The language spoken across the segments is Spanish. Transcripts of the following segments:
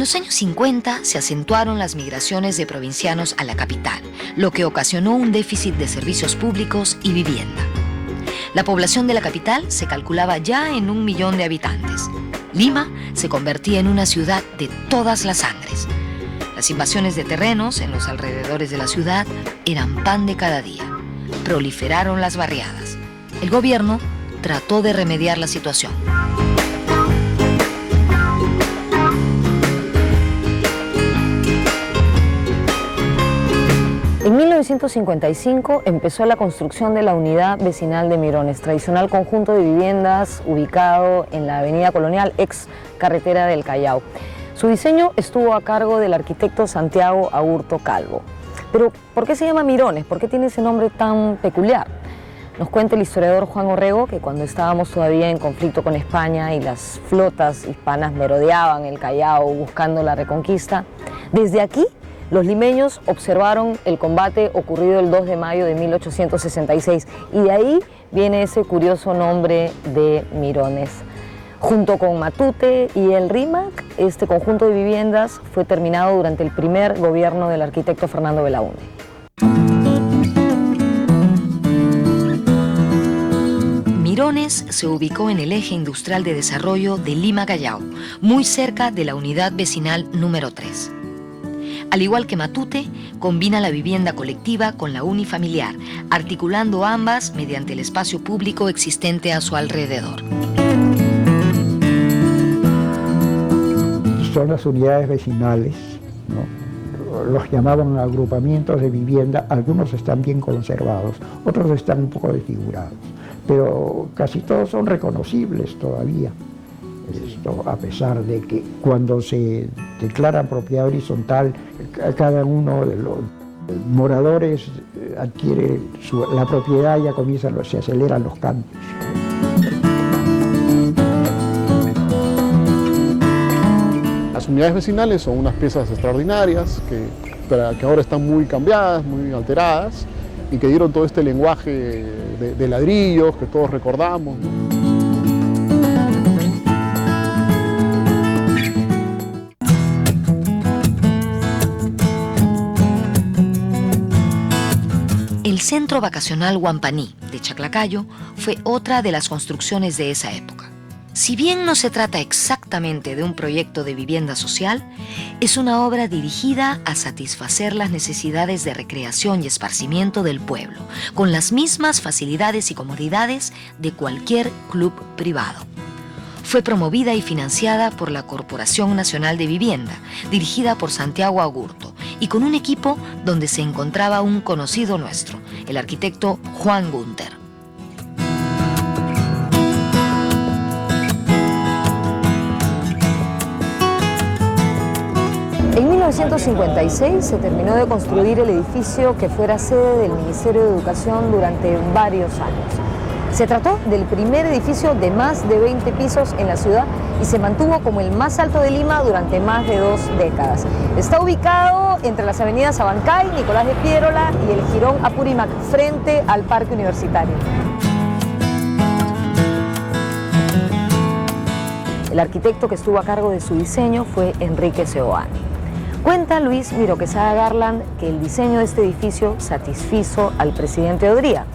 los años 50 se acentuaron las migraciones de provincianos a la capital, lo que ocasionó un déficit de servicios públicos y vivienda. La población de la capital se calculaba ya en 1 millón de habitantes. Lima se convertía en una ciudad de todas las sangres. Las invasiones de terrenos en los alrededores de la ciudad eran pan de cada día. Proliferaron las barriadas. El gobierno trató de remediar la situación. En 1955 empezó la construcción de la unidad vecinal de Mirones, tradicional conjunto de viviendas ubicado en la avenida Colonial, ex carretera del Callao. Su diseño estuvo a cargo del arquitecto Santiago Agurto Calvo. Pero, ¿por qué se llama Mirones? ¿Por qué tiene ese nombre tan peculiar? Nos cuenta el historiador Juan Orrego que cuando estábamos todavía en conflicto con España y las flotas hispanas merodeaban el Callao buscando la reconquista, desde aquí los limeños observaron el combate ocurrido el 2 de mayo de 1866 y de ahí viene ese curioso nombre de Mirones. Junto con Matute y el RIMAC, este conjunto de viviendas fue terminado durante el primer gobierno del arquitecto Fernando Belaúnde. Mirones se ubicó en el eje industrial de desarrollo de Lima-Callao, muy cerca de la unidad vecinal número 3. Al igual que Matute, combina la vivienda colectiva con la unifamiliar, articulando ambas mediante el espacio público existente a su alrededor. Son las unidades vecinales, ¿no? Los llamaban agrupamientos de vivienda, algunos están bien conservados, otros están un poco desfigurados, pero casi todos son reconocibles todavía. Esto, a pesar de que cuando se declara propiedad horizontal, cada uno de los moradores adquiere la propiedad y ya se aceleran los cambios. Las unidades vecinales son unas piezas extraordinarias que ahora están muy cambiadas, muy alteradas y que dieron todo este lenguaje de ladrillos que todos recordamos, ¿no? El Centro Vacacional Huampaní de Chaclacayo fue otra de las construcciones de esa época. Si bien no se trata exactamente de un proyecto de vivienda social, es una obra dirigida a satisfacer las necesidades de recreación y esparcimiento del pueblo, con las mismas facilidades y comodidades de cualquier club privado. Fue promovida y financiada por la Corporación Nacional de Vivienda, dirigida por Santiago Agurto, y con un equipo donde se encontraba un conocido nuestro, el arquitecto Juan Gunter. En 1956 se terminó de construir el edificio que fuera sede del Ministerio de Educación durante varios años. Se trató del primer edificio de más de 20 pisos en la ciudad y se mantuvo como el más alto de Lima durante más de 2 décadas. Está ubicado entre las avenidas Abancay, Nicolás de Piérola y el Jirón Apurímac, frente al Parque Universitario. El arquitecto que estuvo a cargo de su diseño fue Enrique Seoane. Cuenta Luis Miro Quesada Garland que el diseño de este edificio satisfizo al presidente Odría,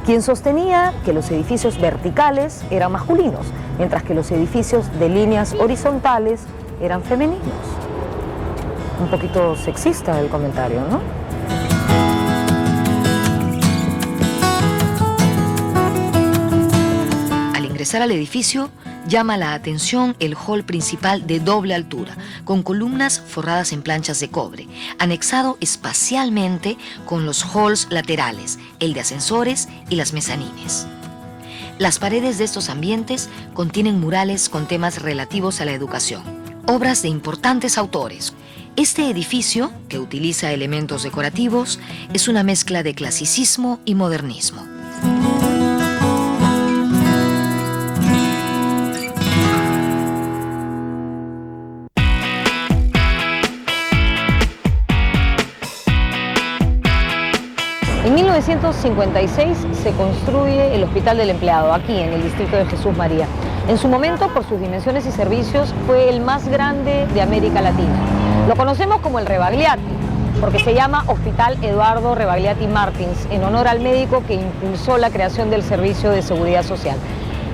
quien sostenía que los edificios verticales eran masculinos, mientras que los edificios de líneas horizontales eran femeninos. Un poquito sexista el comentario, ¿no? Al ingresar al edificio, llama la atención el hall principal de doble altura, con columnas forradas en planchas de cobre, anexado espacialmente con los halls laterales, el de ascensores y las mezanines. Las paredes de estos ambientes contienen murales con temas relativos a la educación, obras de importantes autores. Este edificio, que utiliza elementos decorativos, es una mezcla de clasicismo y modernismo. En 1956 se construye el Hospital del Empleado, aquí en el distrito de Jesús María. En su momento, por sus dimensiones y servicios, fue el más grande de América Latina. Lo conocemos como el Rebagliati, porque se llama Hospital Eduardo Rebagliati Martins, en honor al médico que impulsó la creación del Servicio de Seguridad Social.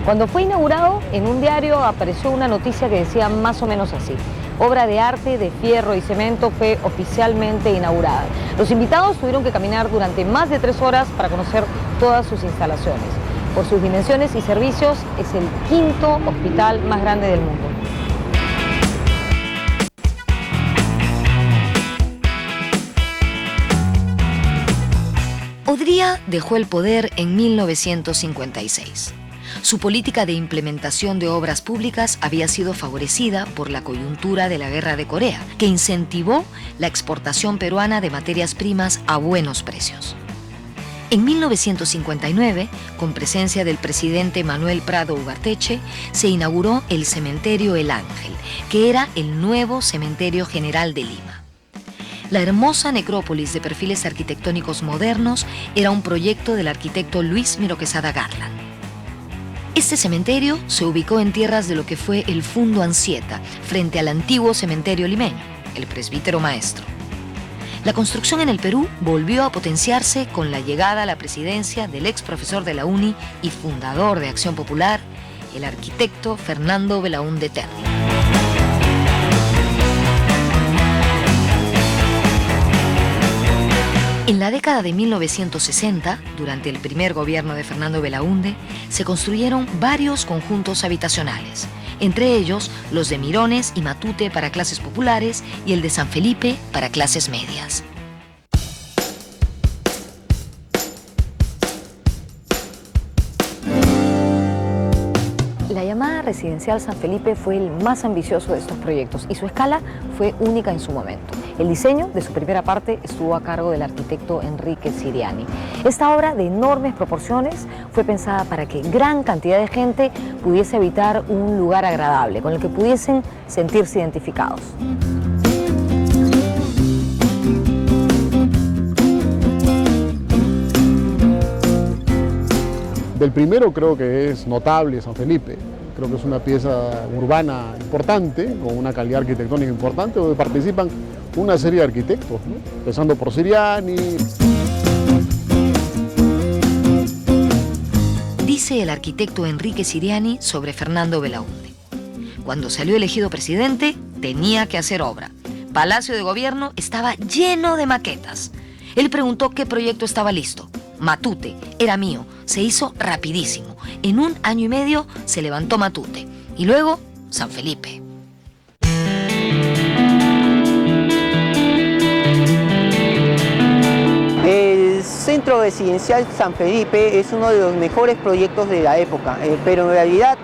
Cuando fue inaugurado, en un diario apareció una noticia que decía más o menos así: obra de arte de fierro y cemento fue oficialmente inaugurada. Los invitados tuvieron que caminar durante más de 3 horas para conocer todas sus instalaciones. Por sus dimensiones y servicios, es el 5º hospital más grande del mundo. Odría dejó el poder en 1956. Su política de implementación de obras públicas había sido favorecida por la coyuntura de la Guerra de Corea, que incentivó la exportación peruana de materias primas a buenos precios. En 1959, con presencia del presidente Manuel Prado Ugarteche, se inauguró el cementerio El Ángel, que era el nuevo cementerio general de Lima. La hermosa necrópolis de perfiles arquitectónicos modernos era un proyecto del arquitecto Luis Miro Quesada Garland. Este cementerio se ubicó en tierras de lo que fue el Fundo Anchieta, frente al antiguo cementerio limeño, el Presbítero Maestro. La construcción en el Perú volvió a potenciarse con la llegada a la presidencia del ex profesor de la UNI y fundador de Acción Popular, el arquitecto Fernando Belaúnde Terry. En la década de 1960, durante el primer gobierno de Fernando Belaúnde, se construyeron varios conjuntos habitacionales, entre ellos los de Mirones y Matute para clases populares y el de San Felipe para clases medias. La llamada Residencial San Felipe fue el más ambicioso de estos proyectos y su escala fue única en su momento. El diseño de su primera parte estuvo a cargo del arquitecto Enrique Siriani. Esta obra de enormes proporciones fue pensada para que gran cantidad de gente pudiese habitar un lugar agradable, con el que pudiesen sentirse identificados. Del primero creo que es notable San Felipe. Creo que es una pieza urbana importante, con una calidad arquitectónica importante, donde participan una serie de arquitectos, ¿no? Empezando por Siriani. Dice el arquitecto Enrique Siriani sobre Fernando Belaúnde: cuando salió elegido presidente, tenía que hacer obra. Palacio de Gobierno estaba lleno de maquetas. Él preguntó qué proyecto estaba listo. Matute, era mío, se hizo rapidísimo. En 1 año y medio se levantó Matute. Y luego, San Felipe. El Centro Residencial San Felipe es uno de los mejores proyectos de la época, pero en realidad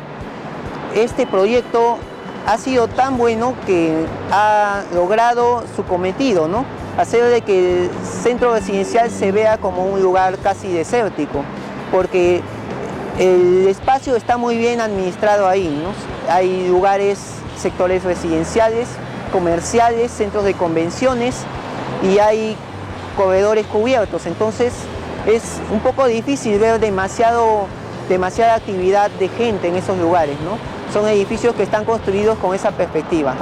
este proyecto ha sido tan bueno que ha logrado su cometido, ¿no? Hacer de que el centro residencial se vea como un lugar casi desértico, porque el espacio está muy bien administrado ahí, ¿no? Hay lugares, sectores residenciales, comerciales, centros de convenciones y hay corredores cubiertos, entonces es un poco difícil ver demasiada actividad de gente en esos lugares, ¿no? Son edificios que están construidos con esa perspectiva.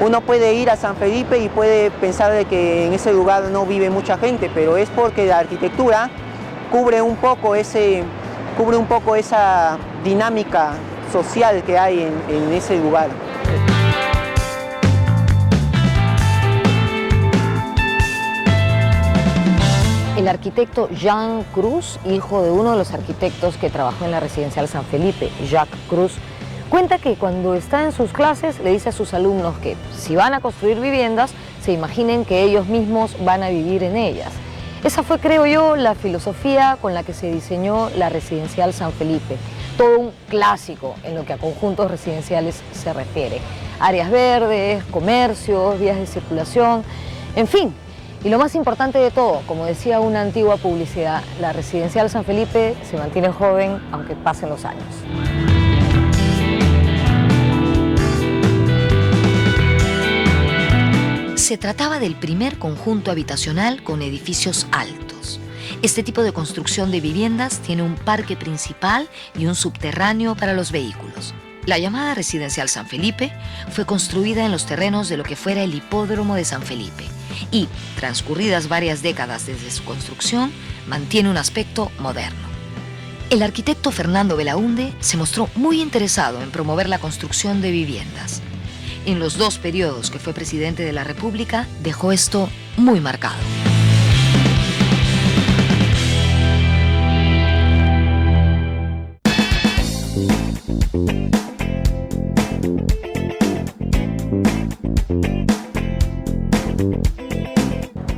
Uno puede ir a San Felipe y puede pensar de que en ese lugar no vive mucha gente, pero es porque la arquitectura cubre un poco esa dinámica social que hay en ese lugar. El arquitecto Jean Cruz, hijo de uno de los arquitectos que trabajó en la Residencial San Felipe, Jacques Cruz, cuenta que cuando está en sus clases le dice a sus alumnos que si van a construir viviendas, se imaginen que ellos mismos van a vivir en ellas. Esa fue, creo yo, la filosofía con la que se diseñó la Residencial San Felipe. Todo un clásico en lo que a conjuntos residenciales se refiere. Áreas verdes, comercios, vías de circulación, en fin. Y lo más importante de todo, como decía una antigua publicidad, la Residencial San Felipe se mantiene joven aunque pasen los años. Se trataba del primer conjunto habitacional con edificios altos. Este tipo de construcción de viviendas tiene un parque principal y un subterráneo para los vehículos. La llamada Residencial San Felipe fue construida en los terrenos de lo que fuera el hipódromo de San Felipe y, transcurridas varias décadas desde su construcción, mantiene un aspecto moderno. El arquitecto Fernando Belaúnde se mostró muy interesado en promover la construcción de viviendas. En los 2 periodos que fue presidente de la República, dejó esto muy marcado.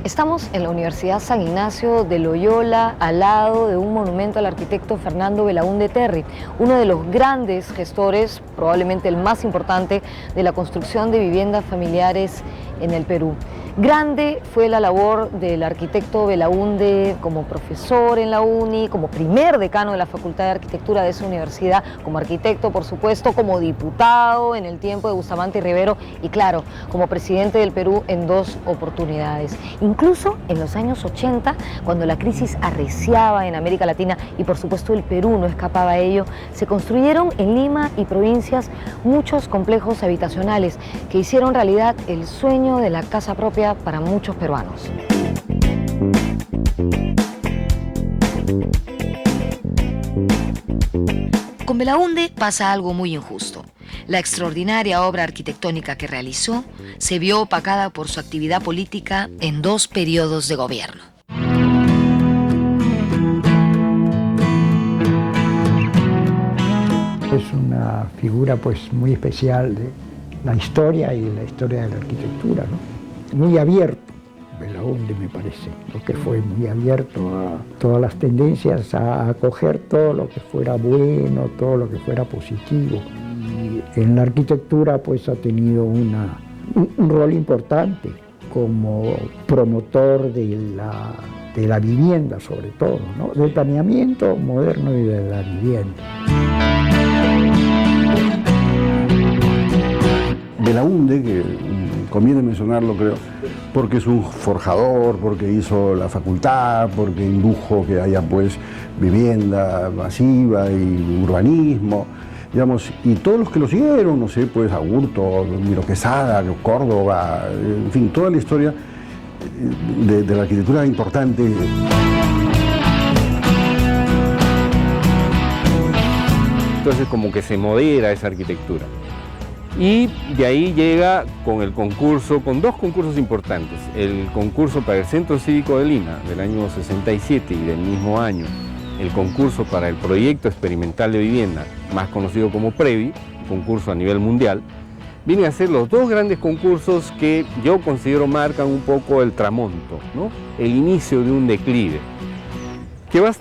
Estamos en la Universidad San Ignacio de Loyola, al lado de un monumento al arquitecto Fernando Belaúnde Terry, uno de los grandes gestores, probablemente el más importante, de la construcción de viviendas familiares en el Perú. Grande fue la labor del arquitecto Belaúnde como profesor en la UNI, como primer decano de la Facultad de Arquitectura de esa universidad, como arquitecto, por supuesto, como diputado en el tiempo de Bustamante y Rivero y, claro, como presidente del Perú en 2 oportunidades. Incluso en los años 80, cuando la crisis arreciaba en América Latina y, por supuesto, el Perú no escapaba a ello, se construyeron en Lima y provincias muchos complejos habitacionales que hicieron realidad el sueño de la casa propia para muchos peruanos. Con Belaúnde pasa algo muy injusto. La extraordinaria obra arquitectónica que realizó se vio opacada por su actividad política en 2 periodos de gobierno. Es una figura pues muy especial de la historia y de la historia de la arquitectura, ¿no? Muy abierto, Belaúnde me parece, porque fue muy abierto a todas las tendencias, a acoger todo lo que fuera bueno, todo lo que fuera positivo. Y en la arquitectura pues ha tenido un rol importante como promotor de la vivienda sobre todo, ¿no? Del planeamiento moderno y de la vivienda. Belaúnde, que conviene mencionarlo creo, porque es un forjador, porque hizo la facultad, porque indujo que haya pues vivienda masiva y urbanismo, digamos, y todos los que lo siguieron, no sé, pues Agurto, Miro Quesada, Córdoba, en fin, toda la historia de la arquitectura importante. Entonces como que se modera esa arquitectura. Y de ahí llega con el concurso, con 2 concursos importantes. El concurso para el Centro Cívico de Lima del año 67 y del mismo año, el concurso para el Proyecto Experimental de Vivienda, más conocido como PREVI, concurso a nivel mundial, vienen a ser los 2 grandes concursos que yo considero marcan un poco el tramonto, ¿no? El inicio de un declive, que va a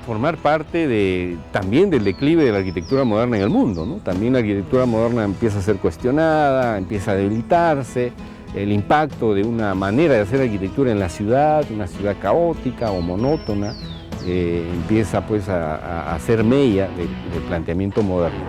formar parte también del declive de la arquitectura moderna en el mundo, ¿no? También la arquitectura moderna empieza a ser cuestionada, empieza a debilitarse, el impacto de una manera de hacer arquitectura en la ciudad, una ciudad caótica o monótona, empieza pues a hacer mella del planteamiento moderno.